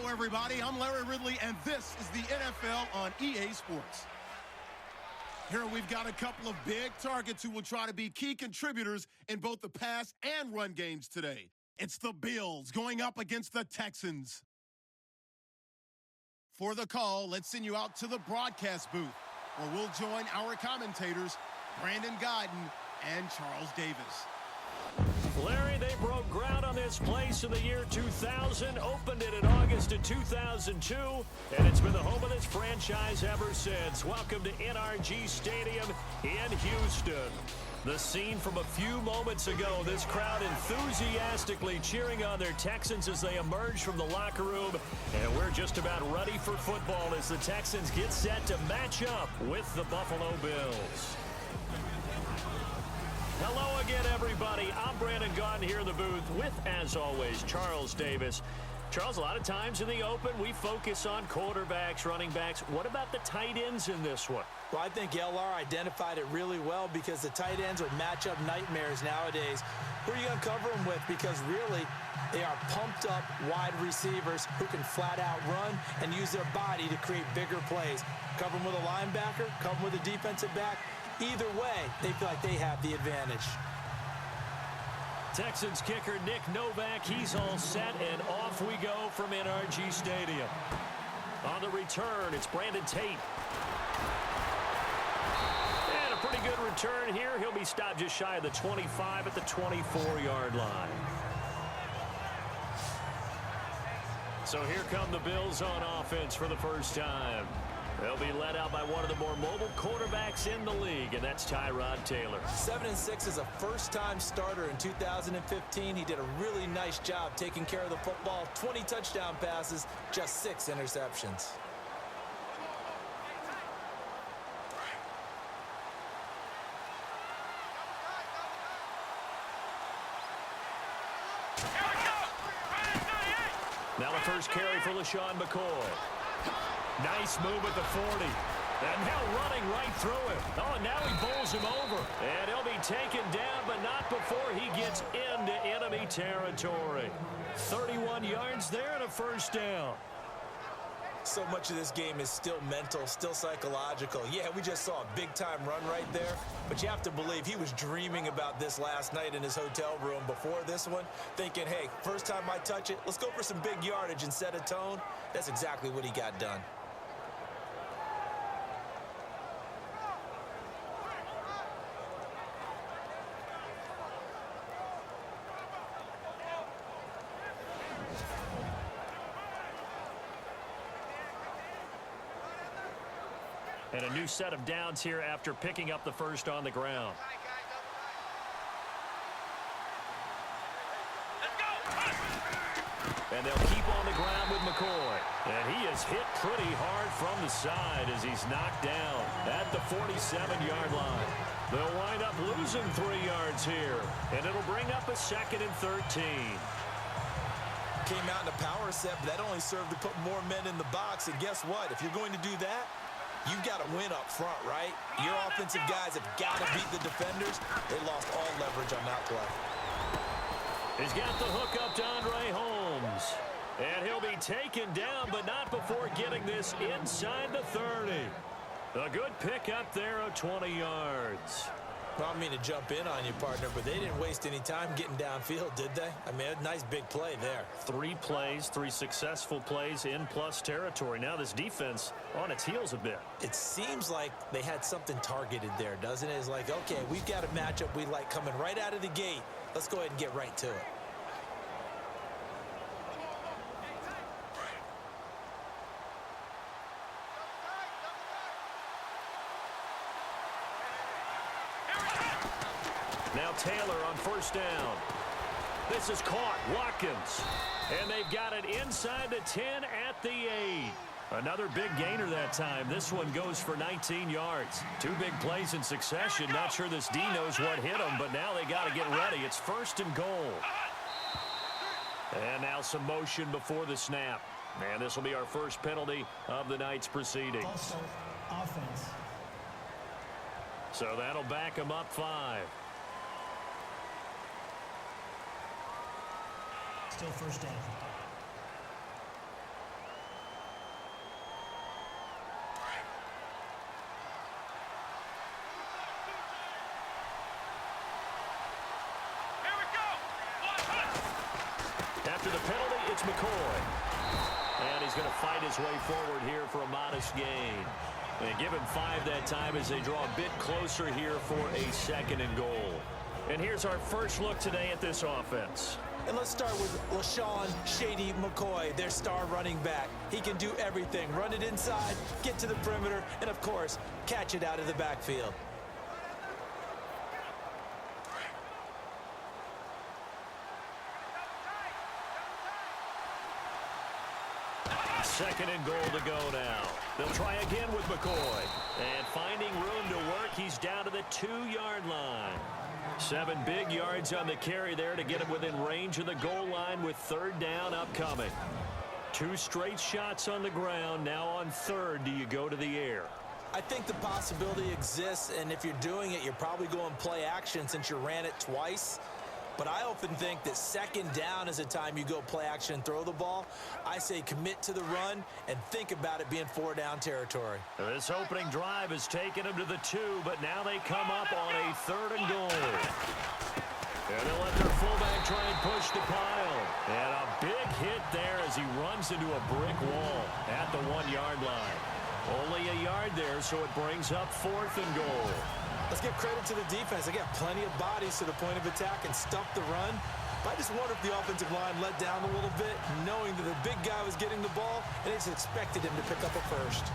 Hello, everybody. I'm Larry Ridley, and this is the NFL on EA Sports. Here we've got a couple of big targets who will try to be key contributors in both the pass and run games today. It's the Bills going up against the Texans. For the call, let's send you out to the broadcast booth, where we'll join our commentators, Brandon Guyton and Charles Davis. Larry, they broke ground on this place in the year 2000, opened it in August of 2002, and it's been the home of this franchise ever since. Welcome to NRG Stadium in Houston. The scene from a few moments ago, this crowd enthusiastically cheering on their Texans as they emerge from the locker room, and we're just about ready for football as the Texans get set to match up with the Buffalo Bills. Hello again, everybody. I'm Brandon Guyton here in the booth with, as always, Charles Davis. Charles, a lot of times in the open, we focus on quarterbacks, running backs. What about the tight ends in this one? Well, I think LR identified it really well because the tight ends are matchup nightmares nowadays. Who are you going to cover them with? Because really, they are pumped up wide receivers who can flat out run and use their body to create bigger plays. Cover them with a linebacker, cover them with a defensive back. Either way, they feel like they have the advantage. Texans kicker Nick Novak, he's all set, and off we go from NRG Stadium. On the return, it's Brandon Tate. And a pretty good return here. He'll be stopped just shy of the 25 at the 24-yard line. So here come the Bills on offense for the first time. They'll be led out by one of the more mobile quarterbacks in the league, and that's Tyrod Taylor. 7-6 as a first-time starter in 2015. He did a really nice job taking care of the football. 20 touchdown passes, just 6 interceptions. Now the first carry for LaShawn McCoy. Nice move at the 40. And now running right through him. Oh, and now he bowls him over. And he'll be taken down, but not before he gets into enemy territory. 31 yards there and a first down. So much of this game is still mental, still psychological. Yeah, we just saw a big-time run right there, but you have to believe he was dreaming about this last night in his hotel room before this one, thinking, hey, first time I touch it, let's go for some big yardage and set a tone. That's exactly what he got done. And a new set of downs here after picking up the first on the ground. And they'll keep on the ground with McCoy. And he is hit pretty hard from the side as he's knocked down at the 47-yard line. They'll wind up losing 3 yards here. And it'll bring up a 2nd and 13. Came out in a power set, but that only served to put more men in the box. And guess what? If you're going to do that, you've got to win up front, right? Your offensive guys have got to beat the defenders. They lost all leverage on that play. He's got the hook up to Andre Holmes. And he'll be taken down, but not before getting this inside the 30. A good pick up there of 20 yards. Well, I don't mean to jump in on you, partner, but they didn't waste any time getting downfield, did they? I mean, a nice big play there. 3 plays, 3 successful plays in plus territory. Now this defense on its heels a bit. It seems like they had something targeted there, doesn't it? It's like, okay, we've got a matchup we like coming right out of the gate. Let's go ahead and get right to it. Now Taylor on first down. This is caught. Watkins. And they've got it inside the 10 at the 8. Another big gainer that time. This one goes for 19 yards. 2 big plays in succession. Not sure this D knows what hit him, but now they got to get ready. It's 1st and goal. And now some motion before the snap. And this will be our first penalty of the night's proceedings. Also, offense. So that'll back them up 5. Still first down. McCoy. And he's going to fight his way forward here for a modest gain. And give him 5 that time as they draw a bit closer here for a 2nd and goal. And here's our first look today at this offense. And let's start with LaShawn Shady McCoy, their star running back. He can do everything. Run it inside, get to the perimeter, and, of course, catch it out of the backfield. 2nd and goal to go now. They'll try again with McCoy. And finding room to work, he's down to the 2-yard line. 7 big yards on the carry there to get him within range of the goal line with 3rd down upcoming. 2 straight shots on the ground. Now on 3rd, do you go to the air? I think the possibility exists, and if you're doing it, you're probably going play action since you ran it twice. But I often think that 2nd down is a time you go play action and throw the ball. I say commit to the run and think about it being 4-down territory. This opening drive has taken them to the 2, but now they come up on a 3rd and goal. And they'll let their fullback try and push the pile. And a big hit there as he runs into a brick wall at the 1-yard line. Only a yard there, so it brings up 4th and goal. Let's give credit to the defense. They got plenty of bodies to the point of attack and stuffed the run. But I just wonder if the offensive line let down a little bit, knowing that the big guy was getting the ball, and they just expected him to pick up a first.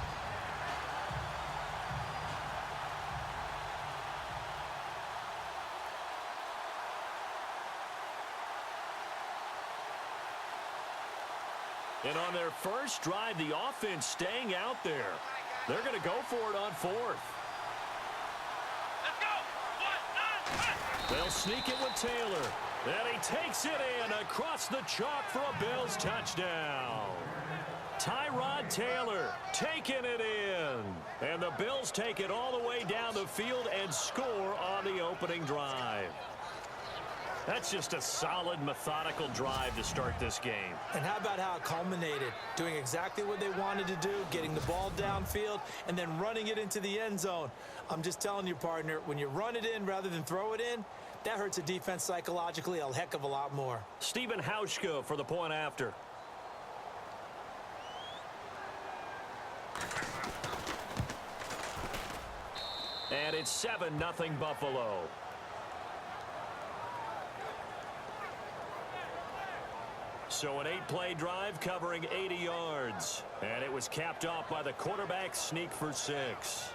And on their first drive, the offense staying out there. They're going to go for it on 4th. They'll sneak it with Taylor. And he takes it in across the chalk for a Bills touchdown. Tyrod Taylor taking it in. And the Bills take it all the way down the field and score on the opening drive. That's just a solid, methodical drive to start this game. And how about how it culminated? Doing exactly what they wanted to do, getting the ball downfield, and then running it into the end zone. I'm just telling you, partner, when you run it in rather than throw it in, that hurts a defense psychologically a heck of a lot more. Stephen Hauschka for the point after. And it's 7-0 Buffalo. So an 8-play drive covering 80 yards. And it was capped off by the quarterback sneak for 6.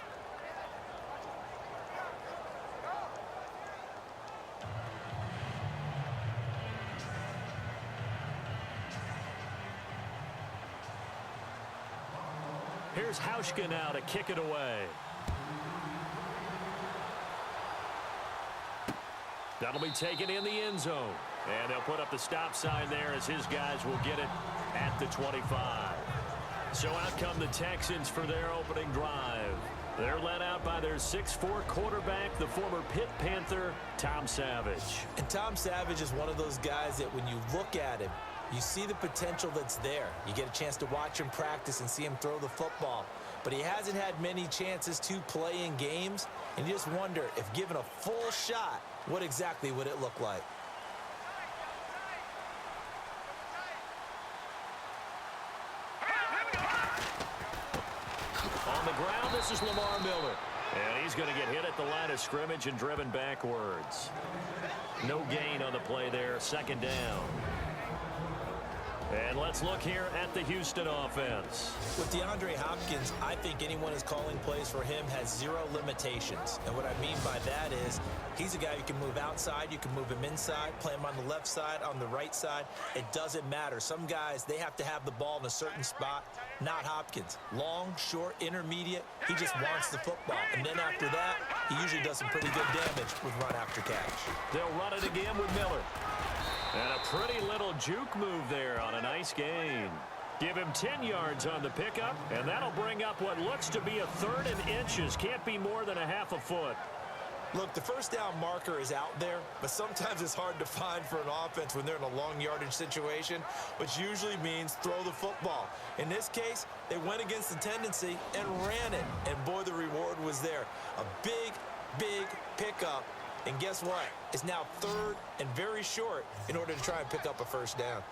Here's Hauschka now to kick it away. That'll be taken in the end zone. And they'll put up the stop sign there as his guys will get it at the 25. So out come the Texans for their opening drive. They're led out by their 6'4" quarterback, the former Pitt Panther, Tom Savage. And Tom Savage is one of those guys that when you look at him, you see the potential that's there. You get a chance to watch him practice and see him throw the football. But he hasn't had many chances to play in games, and you just wonder if given a full shot, what exactly would it look like? On the ground, this is Lamar Miller. And he's going to get hit at the line of scrimmage and driven backwards. No gain on the play there, 2nd down. And let's look here at the Houston offense. With DeAndre Hopkins, I think anyone who's calling plays for him has 0 limitations. And what I mean by that is he's a guy you can move outside, you can move him inside, play him on the left side, on the right side. It doesn't matter. Some guys, they have to have the ball in a certain spot. Not Hopkins. Long, short, intermediate. He just wants the football. And then after that, he usually does some pretty good damage with run after catch. They'll run it again with Miller. And a pretty little juke move there on a nice gain. Give him 10 yards on the pickup, and that'll bring up what looks to be a 3rd and inches. Can't be more than a half a foot. Look, the first down marker is out there, but sometimes it's hard to find for an offense when they're in a long yardage situation, which usually means throw the football. In this case, they went against the tendency and ran it, and boy, the reward was there. A big, big pickup. And guess what? It's now 3rd and very short in order to try and pick up a 1st down.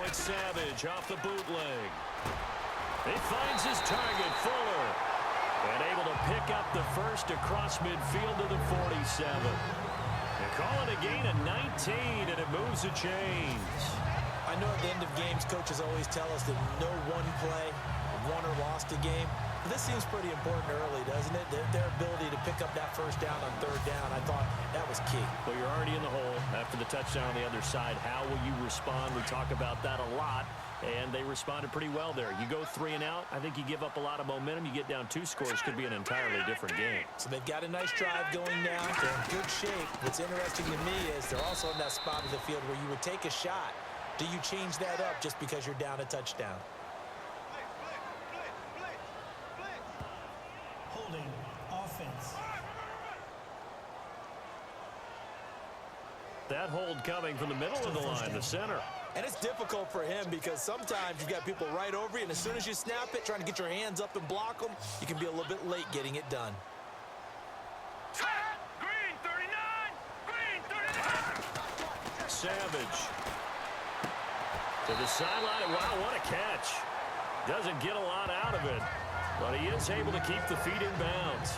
it's Savage off the bootleg. He finds his target, Fuller, and able to pick up the first across midfield to the 47. They call it a gain of 19, and it moves the chains. I know at the end of games, coaches always tell us that no one play won or lost a game. But this seems pretty important early, doesn't it? Their ability to pick up that first down on third down, I thought that was key. Well, you're already in the hole after the touchdown on the other side. How will you respond? We talk about that a lot, and they responded pretty well there. You go 3 and out, I think you give up a lot of momentum. You get down 2 scores, could be an entirely different game. So they've got a nice drive going now. They're in good shape. What's interesting to me is they're also in that spot of the field where you would take a shot. Do you change that up just because you're down a touchdown? Holding offense. That hold coming from the middle of the line, the center. And it's difficult for him because sometimes you've got people right over you, and as soon as you snap it, trying to get your hands up and block them, you can be a little bit late getting it done. Green 39! Green 39! Savage. To the sideline. Wow, what a catch. Doesn't get a lot out of it, but he is able to keep the feet in bounds.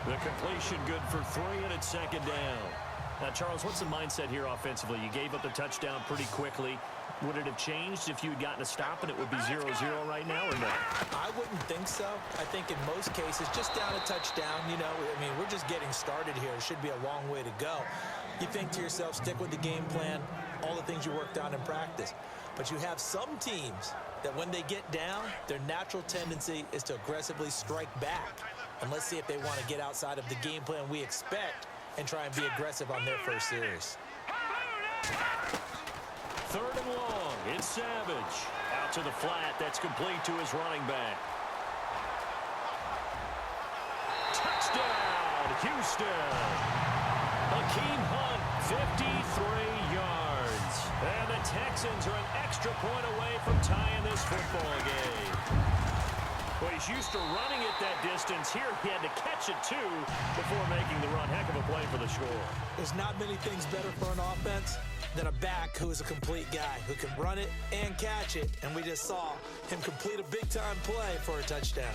The completion good for 3, and it's second down. Now, Charles, what's the mindset here offensively? You gave up the touchdown pretty quickly. Would it have changed if you had gotten a stop and it would be 0-0 right now or no? I wouldn't think so. I think in most cases, just down a touchdown, you know, I mean, we're just getting started here. It should be a long way to go. You think to yourself, stick with the game plan, all the things you worked on in practice. But you have some teams that when they get down, their natural tendency is to aggressively strike back. And let's see if they want to get outside of the game plan we expect and try and be aggressive on their first series. Third and long. It's Savage. Out to the flat. That's complete to his running back. Touchdown, Houston. Hakeem Hunt, 53 yards. And the Texans are an extra point away from tying this football game. Well, he's used to running it that distance. Here he had to catch it, too, before making the run. Heck of a play for the score. There's not many things better for an offense than a back who is a complete guy who can run it and catch it. And we just saw him complete a big-time play for a touchdown.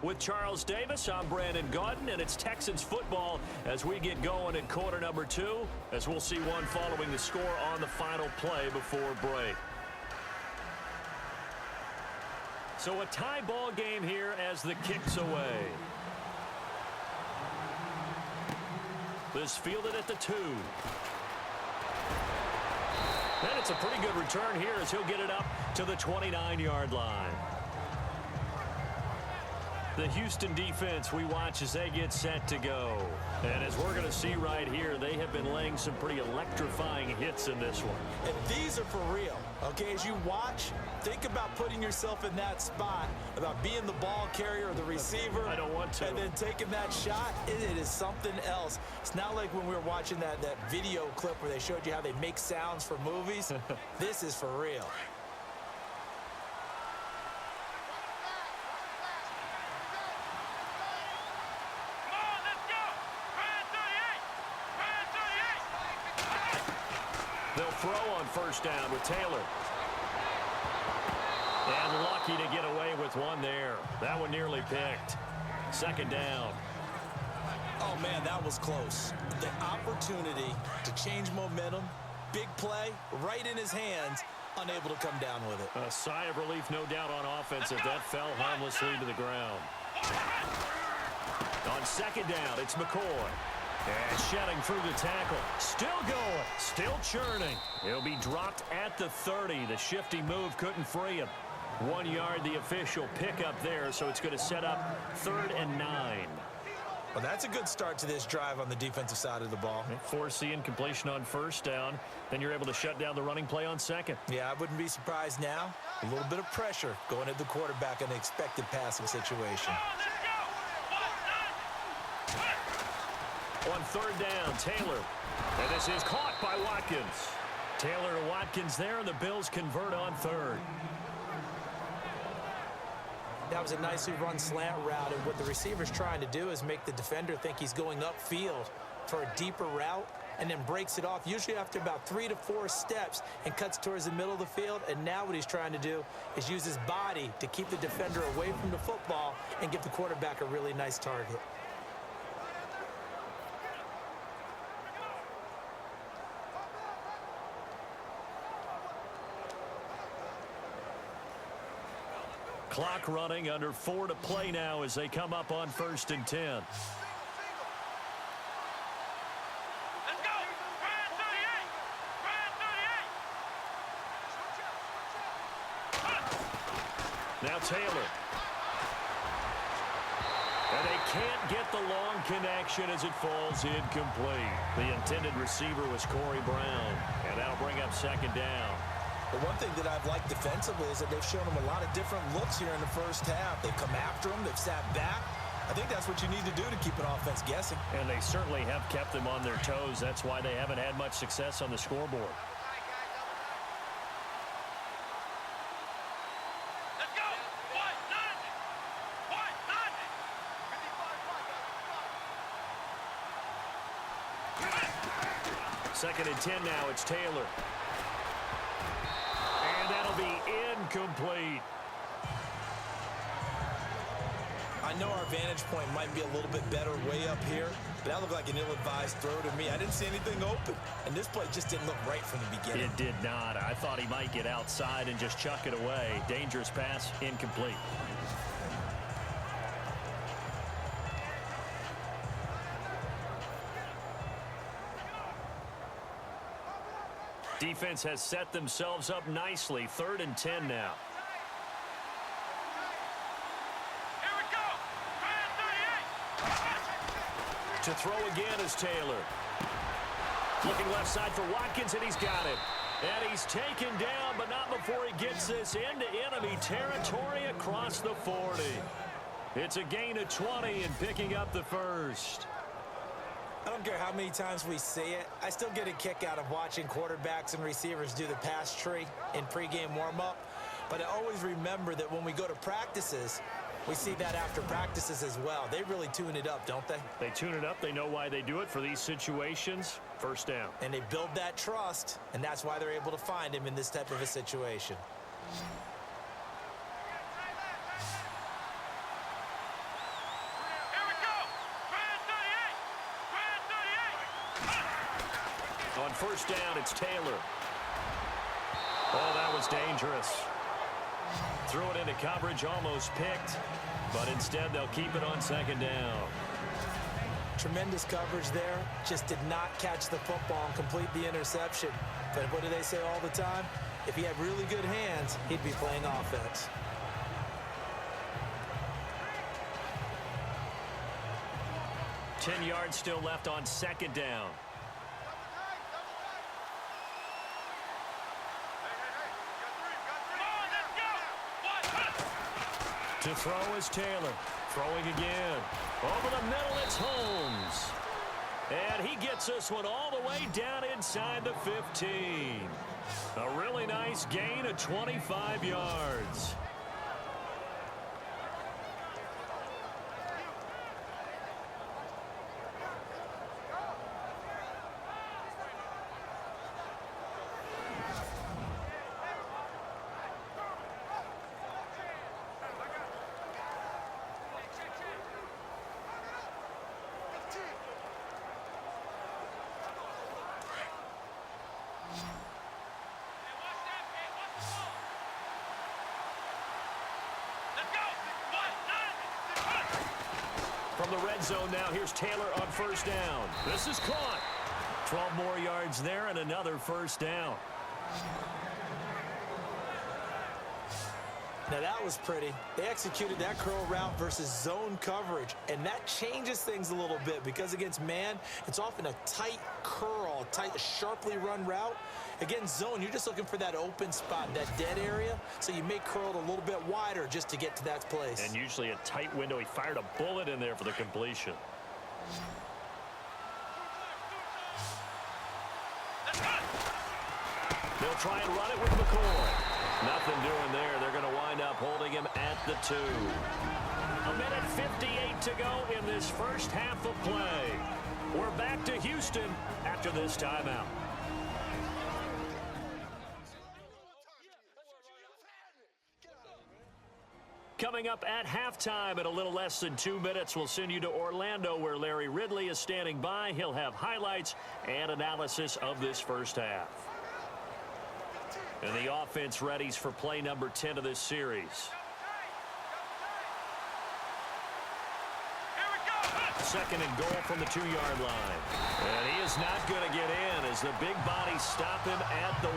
With Charles Davis, I'm Brandon Gaudin, and it's Texans football as we get going in quarter number 2, as we'll see one following the score on the final play before break. So a tie ball game here as the kick's away. This fielded at the 2. And it's a pretty good return here as he'll get it up to the 29-yard line. The Houston defense we watch as they get set to go. And as we're going to see right here, they have been laying some pretty electrifying hits in this one. And these are for real. Okay, as you watch, think about putting yourself in that spot, about being the ball carrier or the receiver. I don't want to. And then taking that shot, it is something else. It's not like when we were watching that video clip where they showed you how they make sounds for movies. This is for real. They'll throw on first down with Taylor. And lucky to get away with one there. That one nearly picked. Second down. Oh, man, that was close. The opportunity to change momentum, big play, right in his hands, unable to come down with it. A sigh of relief, no doubt, on offense if that fell harmlessly to the ground. On second down, it's McCoy. And shedding through the tackle. Still going. Still churning. He'll be dropped at the 30. The shifty move couldn't free him. 1 yard, the official pickup there, so it's going to set up 3rd and 9. Well, that's a good start to this drive on the defensive side of the ball. Force the incompletion on first down. Then you're able to shut down the running play on second. Yeah, I wouldn't be surprised now. A little bit of pressure going at the quarterback in an expected passing situation. On third down, Taylor. And this is caught by Watkins. Taylor to Watkins there, and the Bills convert on third. That was a nicely run slant route, and what the receiver's trying to do is make the defender think he's going upfield for a deeper route, and then breaks it off, usually after about 3 to 4 steps, and cuts towards the middle of the field. And now what he's trying to do is use his body to keep the defender away from the football and give the quarterback a really nice target. Clock running, under 4 to play now as they come up on 1st and 10. Let's go! Brand 38! Brand 38! Now Taylor. And they can't get the long connection as it falls incomplete. The intended receiver was Corey Brown. And that'll bring up 2nd down. The one thing that I've liked defensively is that they've shown him a lot of different looks here in the first half. They've come after him. They've sat back. I think that's what you need to do to keep an offense guessing. And they certainly have kept them on their toes. That's why they haven't had much success on the scoreboard. Let's go! What? Nothing! What? Nothing! 2nd and 10 now. It's Taylor. And that'll be incomplete. I know our vantage point might be a little bit better way up here, but that looked like an ill-advised throw to me. I didn't see anything open, and this play just didn't look right from the beginning. It did not. I thought he might get outside and just chuck it away. Dangerous pass, incomplete. Defense has set themselves up nicely. 3rd and 10 now. Here we go! Brand 38! To throw again is Taylor. Looking left side for Watkins, and he's got it. And he's taken down, but not before he gets this into enemy territory across the 40. It's a gain of 20 and picking up the first. I don't care how many times we see it. I still get a kick out of watching quarterbacks and receivers do the pass tree in pregame warm-up. But I always remember that when we go to practices, we see that after practices as well. They really tune it up, don't they? They tune it up. They know why they do it for these situations. 1st down. And they build that trust, and that's why they're able to find him in this type of a situation. Here we go! Brand 38! Brand 38! On 1st down, it's Taylor. Oh, that was dangerous. Threw it into coverage, almost picked, but instead they'll keep it on 2nd down. Tremendous coverage there. Just did not catch the football and complete the interception. But what do they say all the time? If he had really good hands, he'd be playing offense. Ten yards still left on 2nd down. To throw is Taylor. Throwing again. Over the middle, it's Holmes. And he gets this one all the way down inside the 15. A really nice gain of 25 yards. From the red zone now, here's Taylor on 1st down. This is caught. 12 more yards there and another 1st down. Now that was pretty. They executed that curl route versus zone coverage, and that changes things a little bit because against man, it's often a tight curl, tight, sharply run route. Against zone, you're just looking for that open spot, that dead area, so you may curl it a little bit wider just to get to that place. And usually a tight window. He fired a bullet in there for the completion. They'll try and run it with McCoy. Nothing doing there. They're going to wind up holding him at the 2. A minute 58 to go in this first half of play. We're back to Houston after this timeout. Coming up at halftime in a little less than 2 minutes, we'll send you to Orlando where Larry Ridley is standing by. He'll have highlights and analysis of this first half. And the offense readies for play number 10 of this series. Second and goal from the 2-yard line. And he is not going to get in as the big bodies stop him at the 1.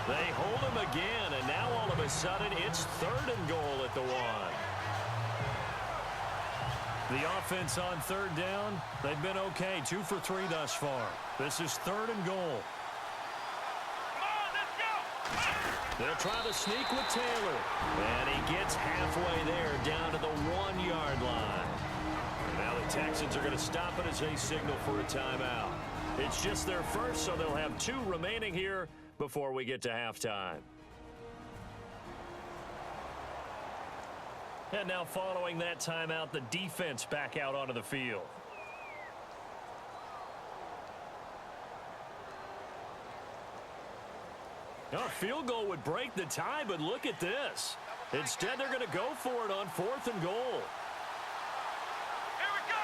They hold him again, and now all of a sudden it's third and goal at the 1. The offense on third down, they've been okay. 2 for 3 thus far. This is third and goal. They'll try to sneak with Taylor. And he gets halfway there down to the 1-yard line. And now the Texans are going to stop it as they signal for a timeout. It's just their first, so they'll have 2 remaining here before we get to halftime. And now following that timeout, the defense back out onto the field. A field goal would break the tie, but look at this. Instead, they're going to go for it on 4th and goal. Here we go.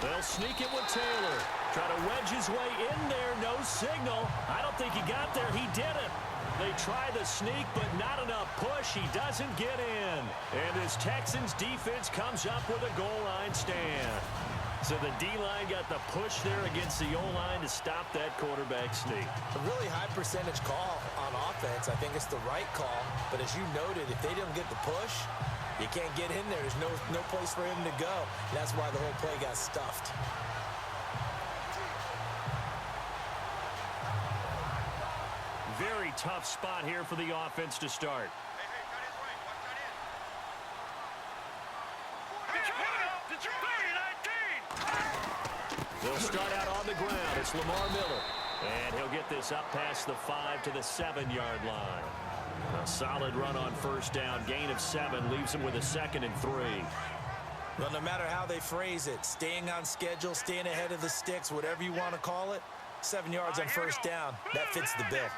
1-0. They'll sneak it with Taylor. Try to wedge his way in there. No signal. I don't think he got there. He didn't. They try the sneak, but not enough push. He doesn't get in. And this Texans defense comes up with a goal line stand. So the D-line got the push there against the O-line to stop that quarterback sneak. A really high percentage call on offense. I think it's the right call. But as you noted, if they didn't get the push, you can't get in there. There's no place for him to go. That's why the whole play got stuffed. Very tough spot here for the offense to start. They'll start out on the ground. It's Lamar Miller. And he'll get this up past the 5 to the 7-yard line. A solid run on first down. Gain of 7 leaves him with a 2nd and 3. Well, no matter how they phrase it, staying on schedule, staying ahead of the sticks, whatever you want to call it, 7 yards on first down, that fits the bill.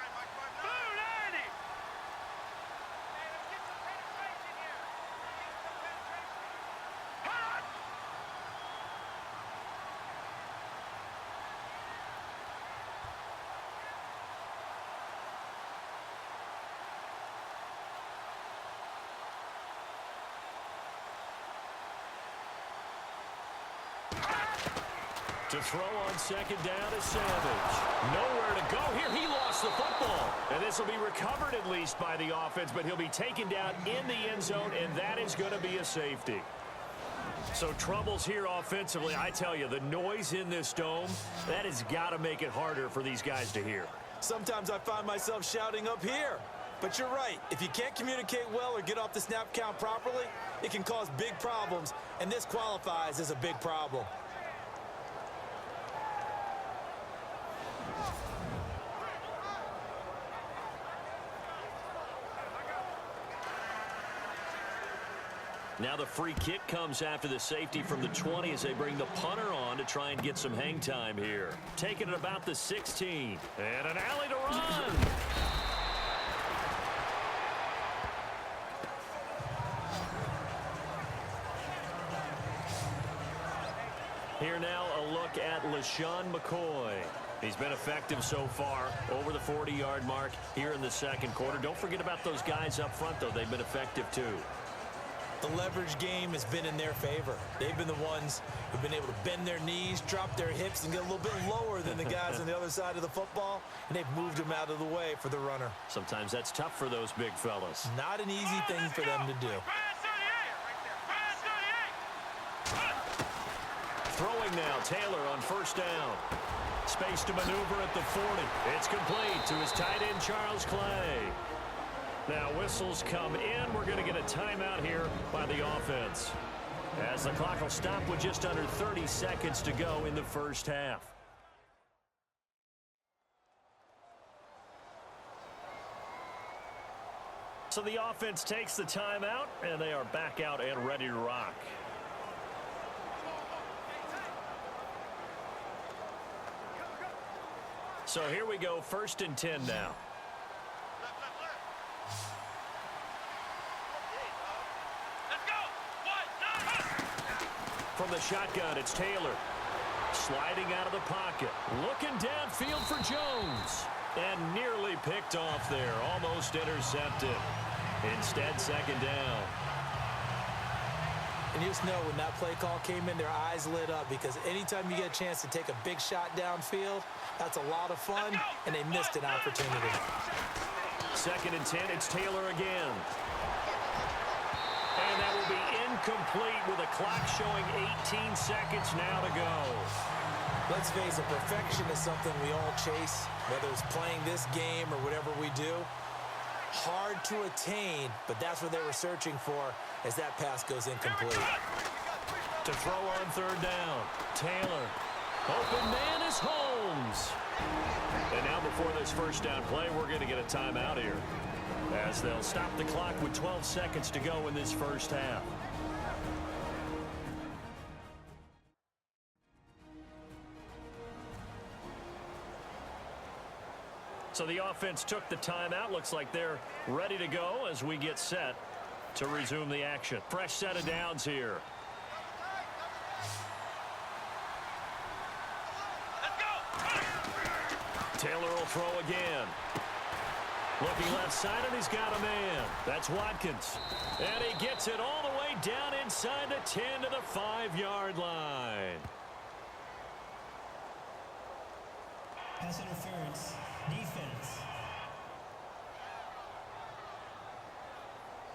To throw on second down is Savage. Nowhere to go here. He lost the football. And this will be recovered at least by the offense, but he'll be taken down in the end zone, and that is going to be a safety. So troubles here offensively. I tell you, the noise in this dome, that has got to make it harder for these guys to hear. Sometimes I find myself shouting up here. But you're right. If you can't communicate well or get off the snap count properly, it can cause big problems, and this qualifies as a big problem. Now the free kick comes after the safety from the 20 as they bring the punter on to try and get some hang time here. Taking it about the 16. And an alley to run. Here now a look at LaShawn McCoy. He's been effective so far over the 40-yard mark here in the second quarter. Don't forget about those guys up front, though. They've been effective, too. The leverage game has been in their favor. They've been the ones who've been able to bend their knees, drop their hips, and get a little bit lower than the guys on the other side of the football, and they've moved them out of the way for the runner. Sometimes that's tough for those big fellas. Not an easy thing for them to do. Throwing now, Taylor on first down. Space to maneuver at the 40. It's complete to his tight end, Charles Clay. Now whistles come in. We're going to get a timeout here by the offense. as the clock will stop with just under 30 seconds to go in the first half. So the offense takes the timeout, and they are back out and ready to rock. So here we go, 1st and 10 now. From the shotgun, it's Taylor. Sliding out of the pocket. Looking downfield for Jones. And nearly picked off there. Almost intercepted. Instead, 2nd down. And you just know when that play call came in, their eyes lit up, because anytime you get a chance to take a big shot downfield, that's a lot of fun, and they missed an opportunity. 2nd and 10, it's Taylor again. And that will be incomplete with a clock showing 18 seconds now to go. Let's face it, perfection is something we all chase, whether it's playing this game or whatever we do. Hard to attain, but that's what they were searching for as that pass goes incomplete. To throw on 3rd down, Taylor. Open man is Holmes. And now before this 1st down play, we're going to get a timeout here, as they'll stop the clock with 12 seconds to go in this first half. So the offense took the timeout. Looks like they're ready to go as we get set to resume the action. Fresh set of downs here. Taylor will throw again. Looking left side, and he's got a man. That's Watkins. And he gets it all the way down inside the 10 to the 5-yard line. Pass interference. Defense.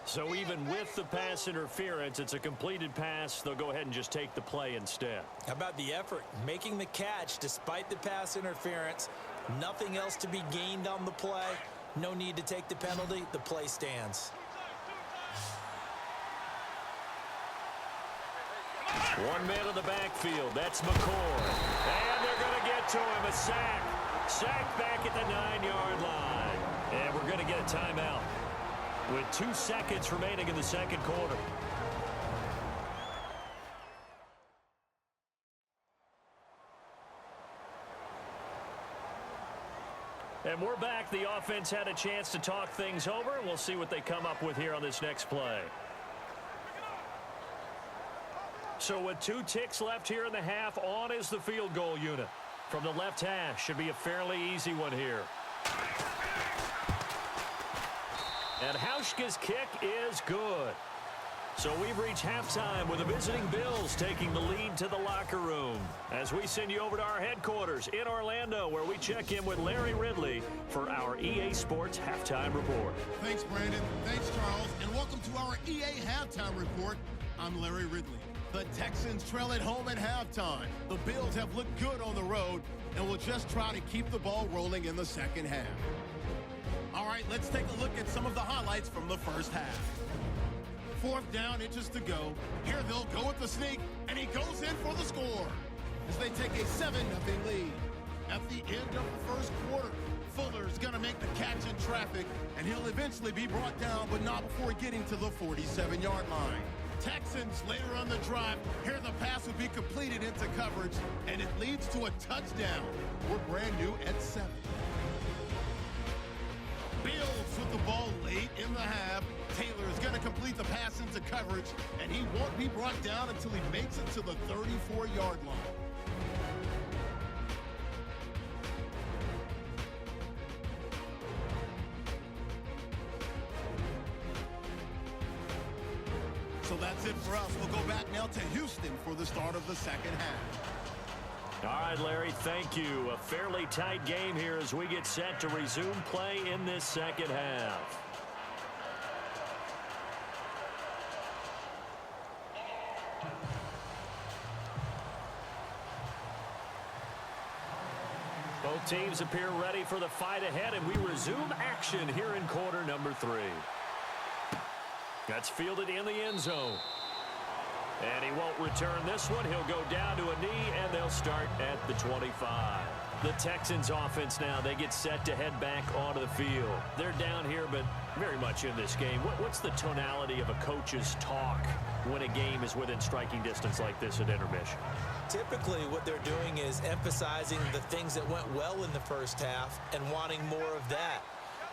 So even with the pass interference, it's a completed pass. They'll go ahead and just take the play instead. How about the effort? Making the catch despite the pass interference. Nothing else to be gained on the play. No need to take the penalty. The play stands. One man in the backfield. That's McCoy. And they're going to get to him. A sack. Sack back at the 9-yard line. And we're going to get a timeout with 2 seconds remaining in the 2nd quarter. And we're back. The offense had a chance to talk things over. We'll see what they come up with here on this next play. So with 2 ticks left here in the half, on is the field goal unit. From the left hash, should be a fairly easy one here. And Hauschka's kick is good. So we've reached halftime with the visiting Bills taking the lead to the locker room, as we send you over to our headquarters in Orlando, where we check in with Larry Ridley for our EA Sports Halftime Report. Thanks, Brandon. Thanks, Charles. And welcome to our EA Halftime Report. I'm Larry Ridley. The Texans trail at home at halftime. The Bills have looked good on the road and will just try to keep the ball rolling in the 2nd half. All right, let's take a look at some of the highlights from the first half. 4th down, inches to go. Here they'll go with the sneak, and he goes in for the score as they take a 7-0 lead. At the end of the first quarter, Fuller's going to make the catch in traffic, and he'll eventually be brought down, but not before getting to the 47-yard line. Texans later on the drive. Here the pass will be completed into coverage, and it leads to a touchdown. We're brand new at 7. Bills with the ball late in the half. Taylor is going to complete the pass into coverage, and he won't be brought down until he makes it to the 34-yard line. So that's it for us. We'll go back now to Houston for the start of the 2nd half. All right, Larry, thank you. A fairly tight game here as we get set to resume play in this 2nd half. Both teams appear ready for the fight ahead, and we resume action here in quarter number 3. That's fielded in the end zone. And he won't return this one. He'll go down to a knee, and they'll start at the 25. The Texans offense now, they get set to head back onto the field. They're down here, but very much in this game. What's the tonality of a coach's talk when a game is within striking distance like this at intermission? Typically, what they're doing is emphasizing the things that went well in the first half and wanting more of that.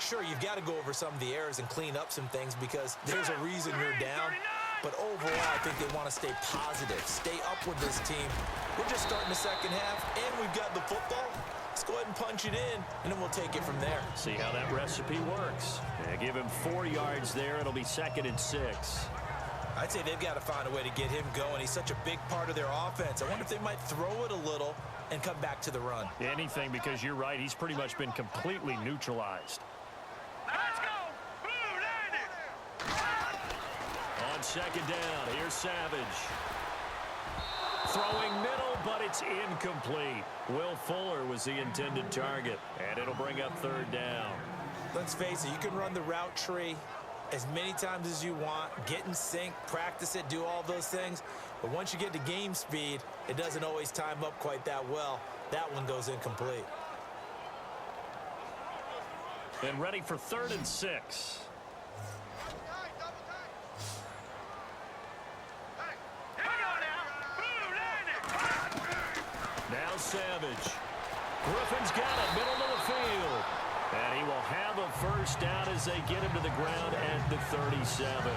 Sure, you've got to go over some of the errors and clean up some things because there's a reason you're down. But overall, I think they want to stay positive, stay up with this team. We're just starting the second half, and we've got the football. Let's go ahead and punch it in, and then we'll take it from there. See how that recipe works. Yeah, give him 4 yards there. It'll be 2nd and 6. I'd say they've got to find a way to get him going. He's such a big part of their offense. I wonder if they might throw it a little and come back to the run. Anything, because you're right. He's pretty much been completely neutralized. Let's go! Blue landed! On 2nd down, here's Savage. Throwing middle, but it's incomplete. Will Fuller was the intended target, and it'll bring up 3rd down. Let's face it, you can run the route tree as many times as you want, get in sync, practice it, do all those things. But once you get to game speed, it doesn't always time up quite that well. That one goes incomplete. And ready for 3rd and 6. Now Savage. Griffin's got it, middle of the field. And he will have a 1st down as they get him to the ground at the 37.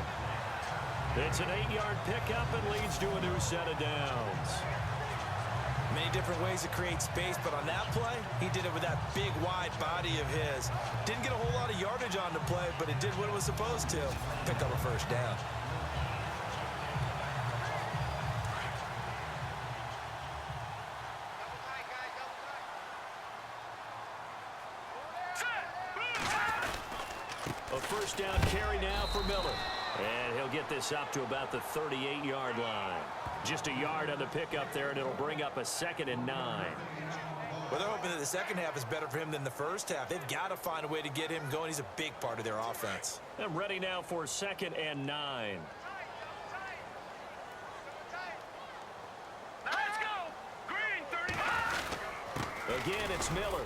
It's an 8-yard pickup and leads to a new set of downs. Many different ways to create space, but on that play, he did it with that big, wide body of his. Didn't get a whole lot of yardage on the play, but it did what it was supposed to. Pick up a 1st down. A 1st down carry now for Miller. And he'll get this up to about the 38-yard line. Just a yard on the pickup there, and it'll bring up a 2nd and 9. Well, they're hoping that the second half is better for him than the first half. They've got to find a way to get him going. He's a big part of their offense. And ready now for 2nd and 9. Let's go! Green 35! Again, it's Miller.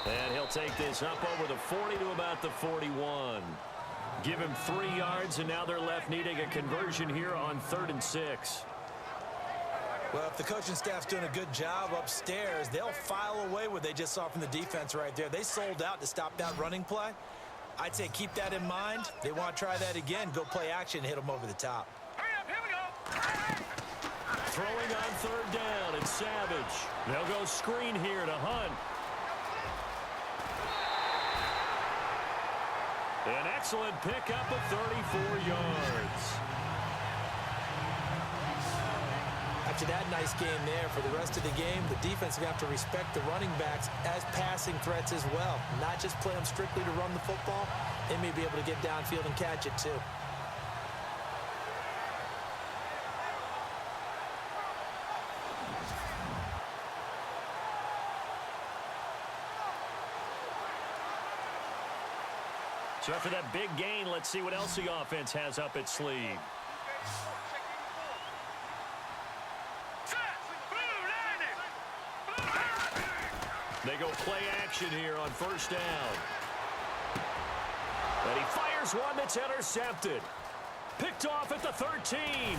And he'll take this up over the 40 to about the 41. Give him 3 yards, and now they're left needing a conversion here on 3rd and 6. Well, if the coaching staff's doing a good job upstairs, they'll file away what they just saw from the defense right there. They sold out to stop that running play. I'd say keep that in mind. They want to try that again, go play action, hit them over the top. Hurry up, here we go! Throwing on 3rd down, it's Savage. They'll go screen here to Hunt. An excellent pickup of 34 yards. After that nice game there, for the rest of the game, the defense is going to have to respect the running backs as passing threats as well. Not just play them strictly to run the football. They may be able to get downfield and catch it too. So after that big gain, let's see what else the offense has up its sleeve. They go play action here on 1st down. And he fires one that's intercepted. Picked off at the 13.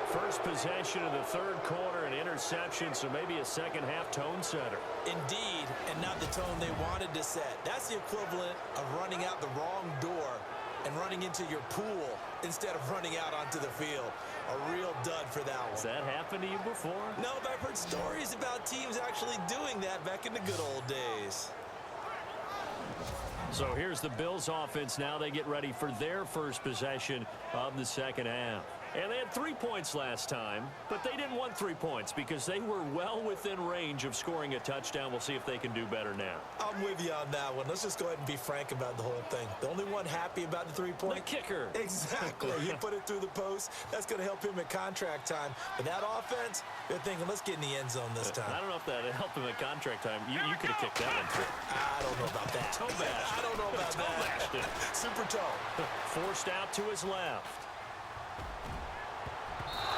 First possession of the 3rd quarter, an interception, so maybe a second-half tone setter. Indeed, and not the tone they wanted to set. That's the equivalent of running out the wrong door and running into your pool instead of running out onto the field. A real dud for that one. Has that happened to you before? No, but I've heard stories about teams actually doing that back in the good old days. So here's the Bills offense now. They get ready for their first possession of the second half. And they had 3 points last time, but they didn't want 3 points because they were well within range of scoring a touchdown. We'll see if they can do better now. I'm with you on that one. Let's just go ahead and be frank about the whole thing. The only one happy about the 3-point? The kicker. Exactly. You put it through the post. That's going to help him at contract time. But that offense, they're thinking, let's get in the end zone this time. I don't know if that helped him at contract time. You could have kicked that one through. I don't know about that. Toe bashed. I don't know about that. Super toe. Forced out to his left.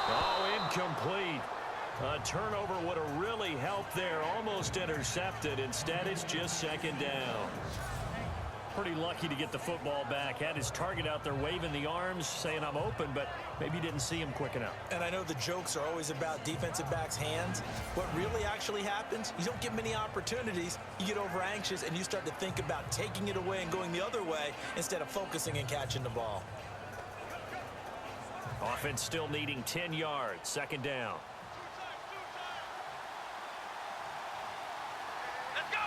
Oh, incomplete. A turnover would have really helped there. Almost intercepted. Instead, it's just second down. Pretty lucky to get the football back. Had his target out there waving the arms, saying I'm open, but maybe didn't see him quick enough. And I know the jokes are always about defensive backs' hands. What really actually happens, you don't get many opportunities. You get over anxious, and you start to think about taking it away and going the other way instead of focusing and catching the ball. Offense still needing 10 yards. Second down. Let's go.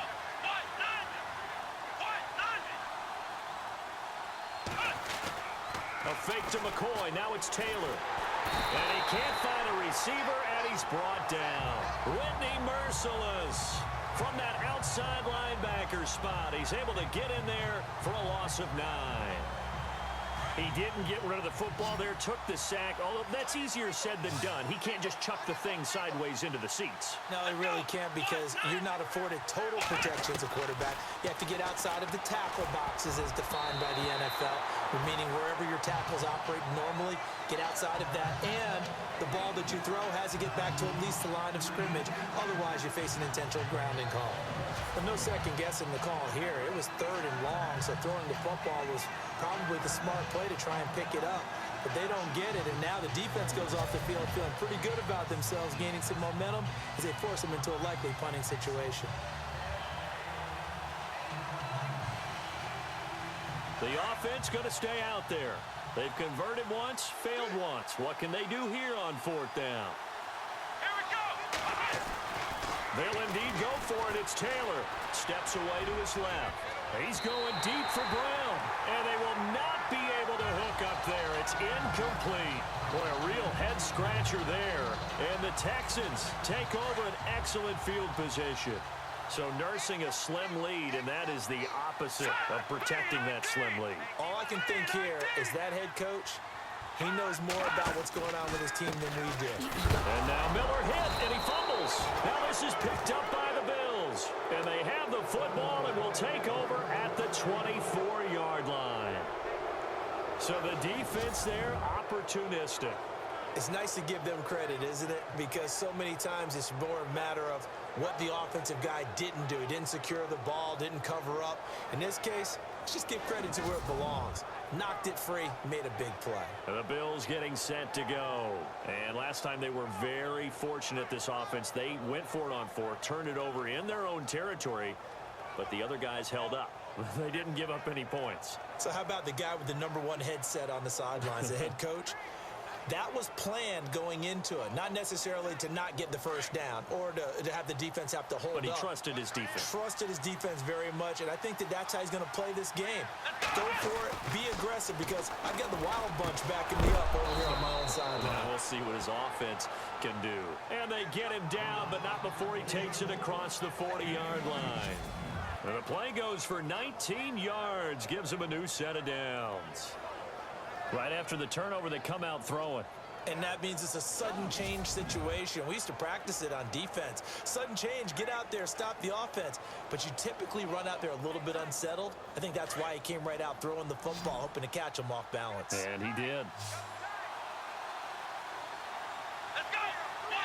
A fake to McCoy. Now it's Taylor. And he can't find a receiver, and he's brought down. Whitney Merciless from that outside linebacker spot. He's able to get in there for a loss of 9. He didn't get rid of the football there, took the sack, although that's easier said than done. He can't just chuck the thing sideways into the seats. No, he really can't because you're not afforded total protection as a quarterback. You have to get outside of the tackle boxes as defined by the NFL, meaning wherever your tackles operate normally, get outside of that, and the ball that you throw has to get back to at least the line of scrimmage. Otherwise, you face an intentional grounding call. But no second guessing the call here. It was 3rd and long, so throwing the football was probably the smart play to try and pick it up. But they don't get it, and now the defense goes off the field feeling pretty good about themselves, gaining some momentum as they force them into a likely punting situation. The offense going to stay out there. They've converted once, failed once. What can they do here on 4th down? Here we go. They'll indeed go for it. It's Taylor. Steps away to his left. He's going deep for Brown, and they will not be able to hook up there. It's incomplete. Boy, a real head-scratcher there. And the Texans take over an excellent field position. So nursing a slim lead, and that is the opposite of protecting that slim lead. All I can think here is that head coach, he knows more about what's going on with his team than we do. And now Miller hit, and he fumbles. Now this is picked up by the Bills. And they have the football and will take over at the 24-yard line. So the defense there, opportunistic. It's nice to give them credit, isn't it? Because so many times it's more a matter of what the offensive guy didn't do. He didn't secure the ball, didn't cover up. In this case, let's just give credit to where it belongs. Knocked it free, made a big play. The Bills getting set to go. And last time they were very fortunate, this offense. They went for it on 4th, turned it over in their own territory, but the other guys held up. They didn't give up any points. So how about the guy with the #1 headset on the sidelines, the head coach? That was planned going into it, not necessarily to not get the first down or to have the defense have to hold up. But he trusted his defense. Trusted his defense very much, and I think that that's how he's going to play this game. Go for it, be aggressive, because I've got the wild bunch backing me up over here on my own sideline. Now we'll see what his offense can do. And they get him down, but not before he takes it across the 40-yard line. And the play goes for 19 yards, gives him a new set of downs. Right after the turnover, they come out throwing. And that means it's a sudden change situation. We used to practice it on defense. Sudden change, get out there, stop the offense. But you typically run out there a little bit unsettled. I think that's why he came right out throwing the football, hoping to catch him off balance. And he did. Let's go. 1-9.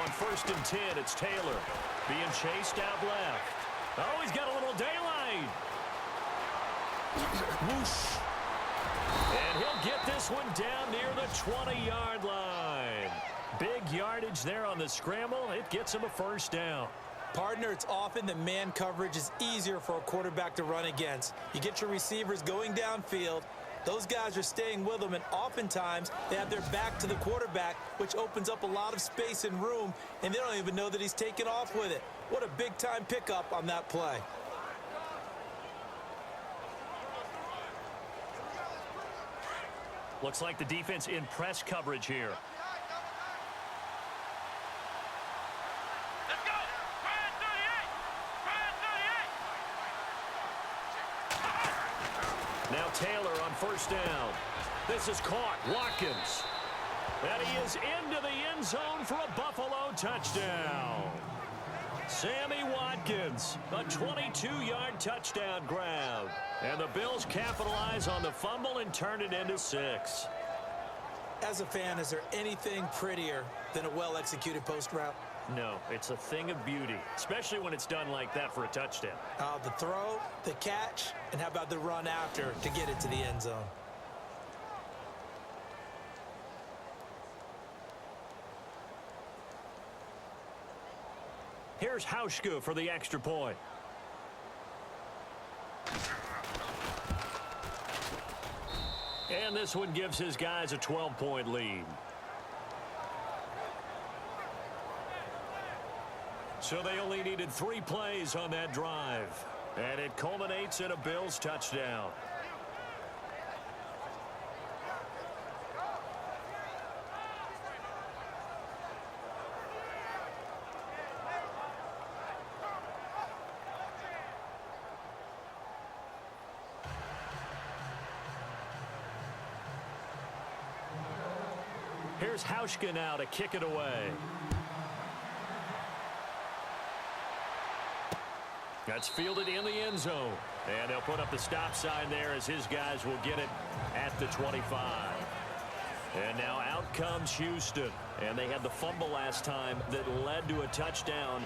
On 1st and 10, it's Taylor being chased out left. Oh, he's got a little daylight. Whoosh. And he'll get this one down near the 20-yard line. Big yardage there on the scramble. It gets him a first down. Partner, it's often that man coverage is easier for a quarterback to run against. You get your receivers going downfield. Those guys are staying with them, and oftentimes they have their back to the quarterback, which opens up a lot of space and room, and they don't even know that he's taken off with it. What a big-time pickup on that play. Looks like the defense in press coverage here. Let's go. Brian 38. Brian 38. Now Taylor on first down. This is caught. Watkins. And he is into the end zone for a Buffalo touchdown. Sammy Watkins, a 22-yard touchdown grab. And the Bills capitalize on the fumble and turn it into 6. As a fan, is there anything prettier than a well-executed post route? No, it's a thing of beauty, especially when it's done like that for a touchdown. The throw, the catch, and how about the run after to get it to the end zone? Here's Hauschka for the extra point. And this one gives his guys a 12-point lead. So they only needed 3 plays on that drive. And it culminates in a Bills touchdown. Here's Hauschka now to kick it away. That's fielded in the end zone. And they'll put up the stop sign there as his guys will get it at the 25. And now out comes Houston. And they had the fumble last time that led to a touchdown.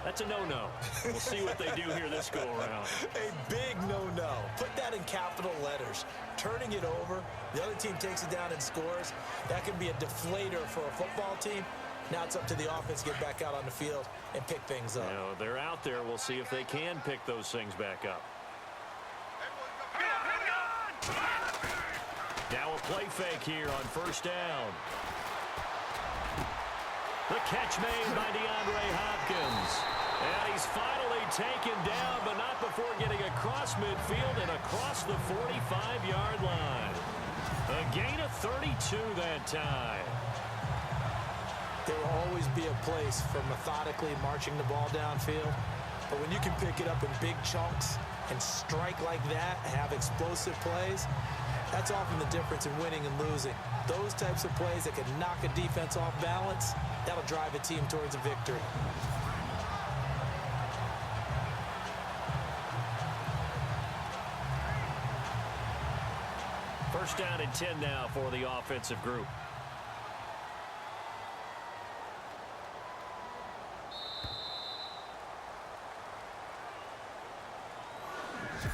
That's a no-no. We'll see what they do here this go-around. A big no-no. Put that in capital letters. Turning it over, the other team takes it down and scores. That can be a deflator for a football team. Now it's up to the offense to get back out on the field and pick things up. You know, they're out there. We'll see if they can pick those things back up. Now a play fake here on first down. The catch made by DeAndre Hopkins. And he's finally taken down, but not before getting across midfield and across the 45-yard line. A gain of 32 that time. There will always be a place for methodically marching the ball downfield. But when you can pick it up in big chunks and strike like that and have explosive plays, that's often the difference in winning and losing. Those types of plays that can knock a defense off balance, that'll drive a team towards a victory. First down and 10 now for the offensive group.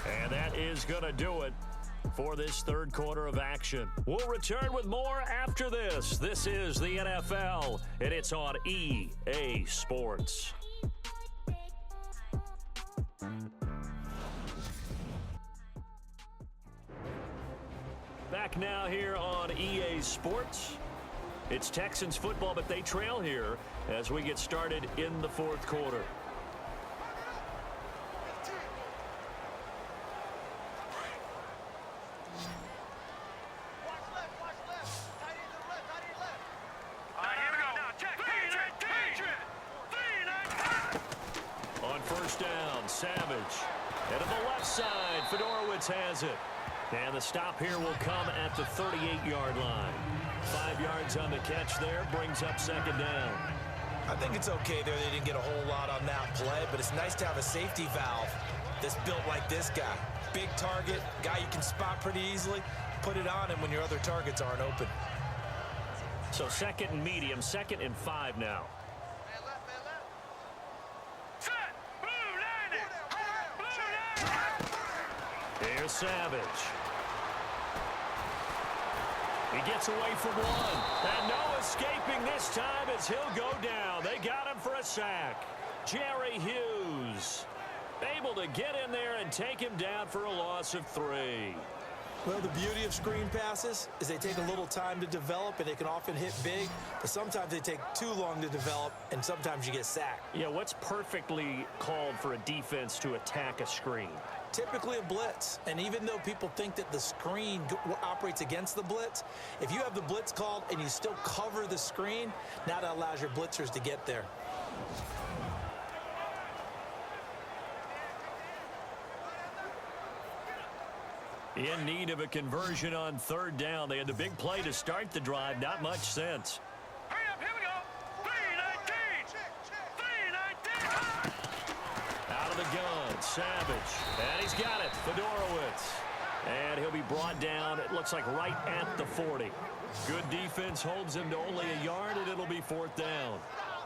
And that is going to do it for this third quarter of action. We'll return with more after this. This is the NFL, and it's on EA Sports. Back now here on EA Sports. It's Texans football, but they trail here as we get started in the fourth quarter. Savage. And on the left side, Fedorowicz has it. And the stop here will come at the 38-yard line. 5 yards on the catch there, brings up second down. I think it's okay there. They didn't get a whole lot on that play, but it's nice to have a safety valve that's built like this guy. Big target, guy you can spot pretty easily. Put it on him when your other targets aren't open. So second and medium, 2nd and 5 now. Here's Savage. He gets away from one. And no escaping this time as he'll go down. They got him for a sack. Jerry Hughes able to get in there and take him down for a loss of 3. Well, the beauty of screen passes is they take a little time to develop, and they can often hit big, but sometimes they take too long to develop, and sometimes you get sacked. Yeah, what's perfectly called for a defense to attack a screen? Typically a blitz, and even though people think that the screen operates against the blitz, if you have the blitz called and you still cover the screen, now that allows your blitzers to get there. In need of a conversion on third down. They had the big play to start the drive. Not much sense. Hurry up, here we go. 3-19. 3-19. Out of the gun, Savage. And he's got it, Fedorowicz. And he'll be brought down, it looks like right at the 40. Good defense holds him to only a yard, and it'll be fourth down.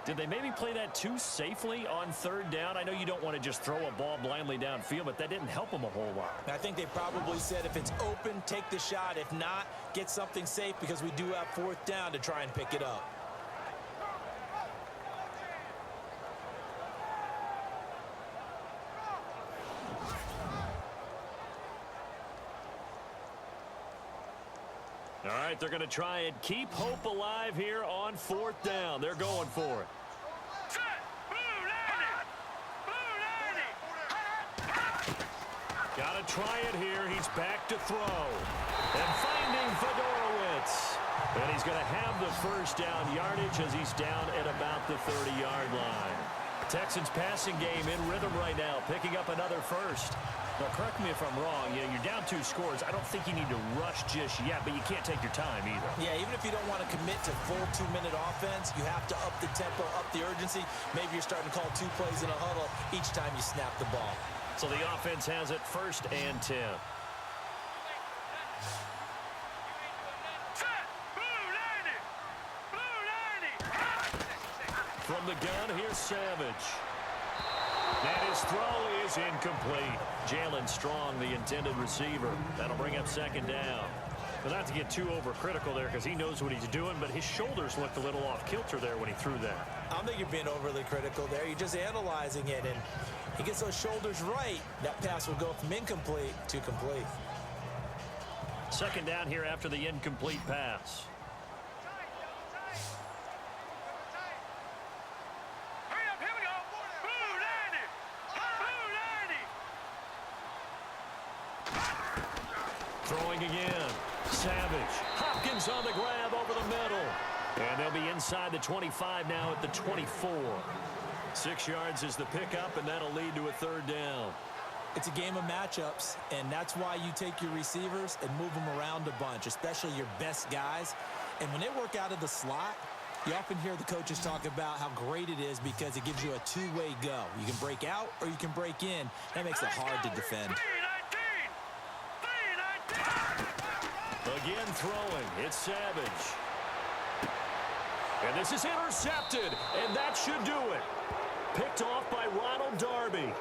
Did they maybe play that too safely on third down? I know you don't want to just throw a ball blindly downfield, but that didn't help them a whole lot. I think they probably said if it's open, take the shot. If not, get something safe because we do have fourth down to try and pick it up. All right, they're going to try and keep hope alive here on fourth down. They're going for it. Set. Blue 90. Blue 90. Got to try it here. He's back to throw. And finding Fedorowicz. And he's going to have the first down yardage as he's down at about the 30-yard line. Texans passing game in rhythm right now, picking up another first. Now, correct me if I'm wrong. You're down 2 scores. I don't think you need to rush just yet, but you can't take your time either. Yeah, even if you don't want to commit to full 2-minute offense, you have to up the tempo, up the urgency. Maybe you're starting to call 2 plays in a huddle each time you snap the ball. So the offense has it first and 10. Set. Blue 90. Blue 90. From the gun, here's Savage. And his throw is incomplete. Jalen Strong, the intended receiver. That'll bring up second down. But not to get too overcritical there because he knows what he's doing, but his shoulders looked a little off kilter there when he threw that. I don't think you're being overly critical there. You're just analyzing it, and he gets those shoulders right. That pass will go from incomplete to complete. Second down here after the incomplete pass. Hurry up, here we go. Blue 90. Throwing again. Savage. Hopkins on the grab over the middle. And they'll be inside the 25 now at the 24. 6 yards is the pickup, and that'll lead to a third down. It's a game of matchups, and that's why you take your receivers and move them around a bunch, especially your best guys. And when they work out of the slot, you often hear the coaches talk about how great it is because it gives you a two-way go. You can break out or you can break in. That makes it hard to defend. 3-19. Again throwing. It's Savage. And this is intercepted, and that should do it. Picked off by Ronald Darby.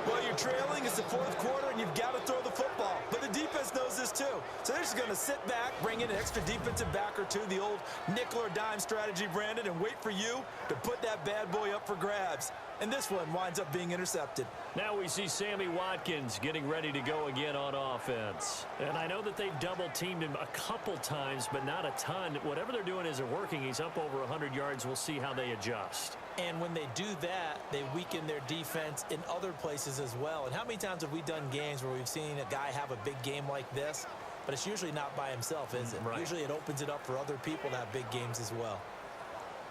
Well, you're trailing. It's the fourth quarter, and you've got to throw the football. But the defense knows this, too. So they're just going to sit back, bring in an extra defensive back or two, the old nickel or dime strategy, Brandon, and wait for you to put that bad boy up for grabs. And this one winds up being intercepted. Now we see Sammy Watkins getting ready to go again on offense. And I know that they've double-teamed him a couple times, but not a ton. Whatever they're doing isn't working. He's up over 100 yards. We'll see how they adjust. And when they do that, they weaken their defense in other places as well. And how many times have we done games where we've seen a guy have a big game like this? But it's usually not by himself, is it? Right. Usually it opens it up for other people to have big games as well.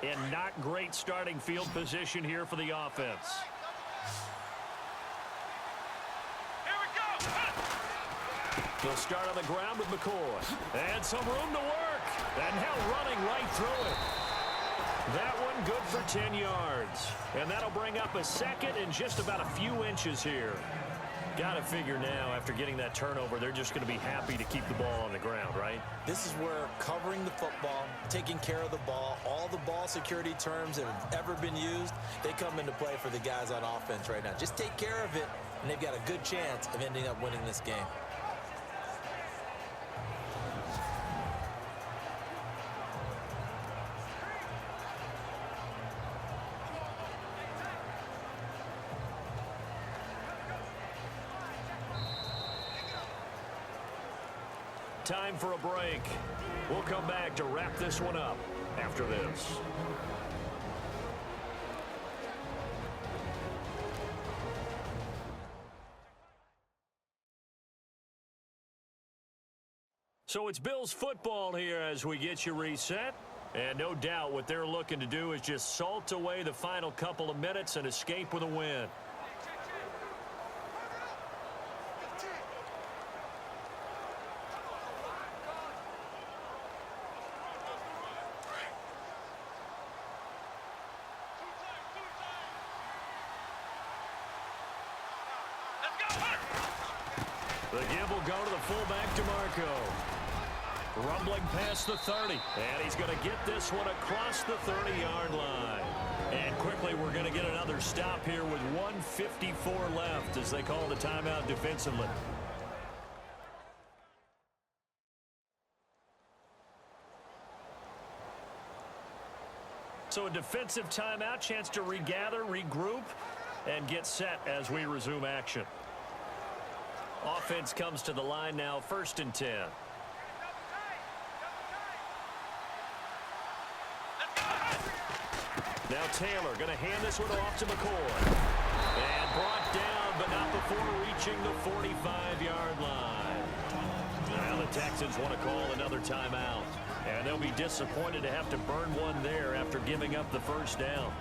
And not great starting field position here for the offense. Here we go. They'll start on the ground with McCoy. And some room to work. And now running right through it. That one good for 10 yards. And that'll bring up a second and just about a few inches here. Got to figure now, after getting that turnover, they're just going to be happy to keep the ball on the ground, right? This is where covering the football, taking care of the ball, all the ball security terms that have ever been used, they come into play for the guys on offense right now. Just take care of it, and they've got a good chance of ending up winning this game. Time for a break. We'll come back to wrap this one up after this. So it's Bills football here as we get you reset. And no doubt what they're looking to do is just salt away the final couple of minutes and escape with a win. The give will go to the fullback, DeMarco. Rumbling past the 30. And he's going to get this one across the 30-yard line. And quickly we're going to get another stop here with 1:54 left as they call the timeout defensively. So a defensive timeout, chance to regather, regroup, and get set as we resume action. Offense comes to the line now, 1st and 10. Now Taylor going to hand this one off to McCoy. And brought down, but not before reaching the 45-yard line. Now the Texans want to call another timeout. And they'll be disappointed to have to burn one there after giving up the first down.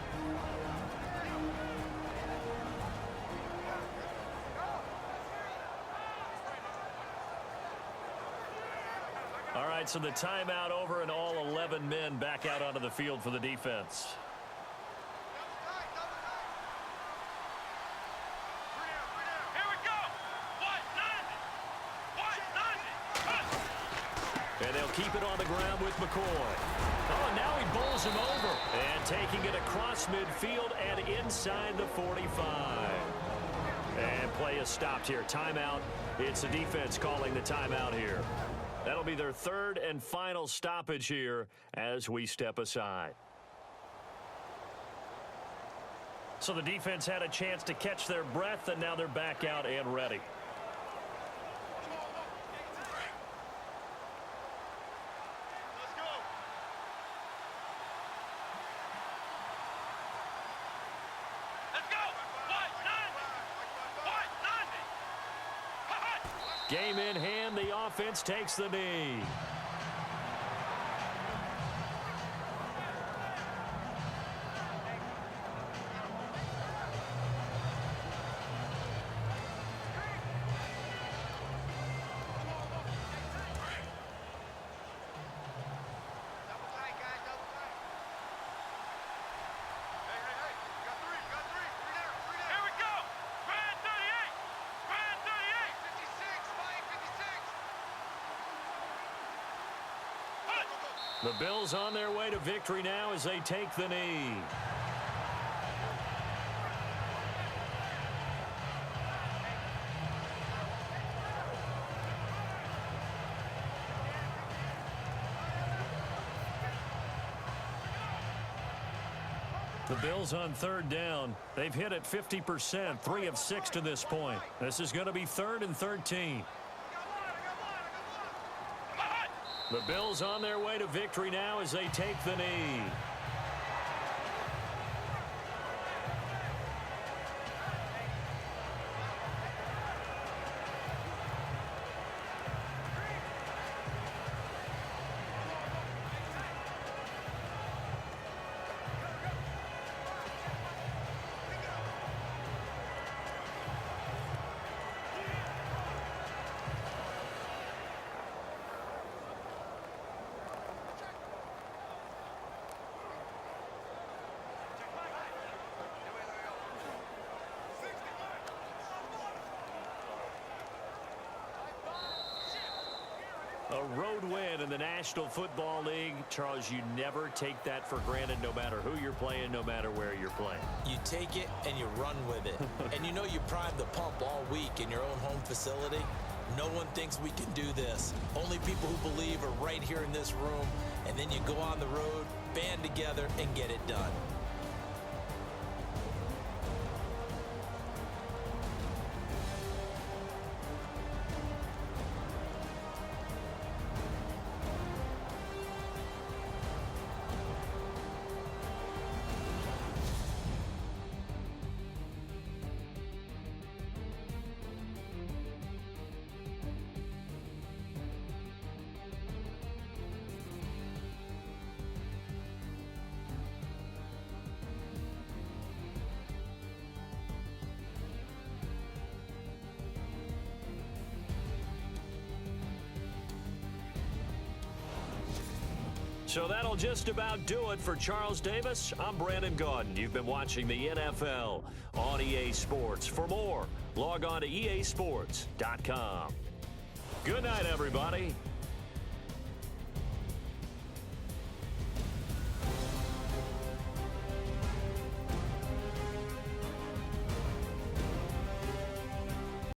All right, so the timeout over and all 11 men back out onto the field for the defense. And they'll keep it on the ground with McCoy. Oh, and now he bowls him over. And taking it across midfield and inside the 45. And play is stopped here. Timeout. It's the defense calling the timeout here. That'll be their 3rd and final stoppage here as we step aside. So the defense had a chance to catch their breath, and now they're back out and ready. Game in hand, the offense takes the knee. The Bills on their way to victory now as they take the knee. The Bills on 3rd down. They've hit it 50%, 3 of 6 to this point. This is going to be 3rd and 13. The Bills on their way to victory now as they take the knee. A road win in the National Football League. Charles, you never take that for granted no matter who you're playing, no matter where you're playing. You take it and you run with it. And you know you primed the pump all week in your own home facility. No one thinks we can do this. Only people who believe are right here in this room. And then you go on the road, band together, and get it done. So that'll just about do it for Charles Davis. I'm Brandon Gaudin. You've been watching the NFL on EA Sports. For more, log on to easports.com. Good night, everybody.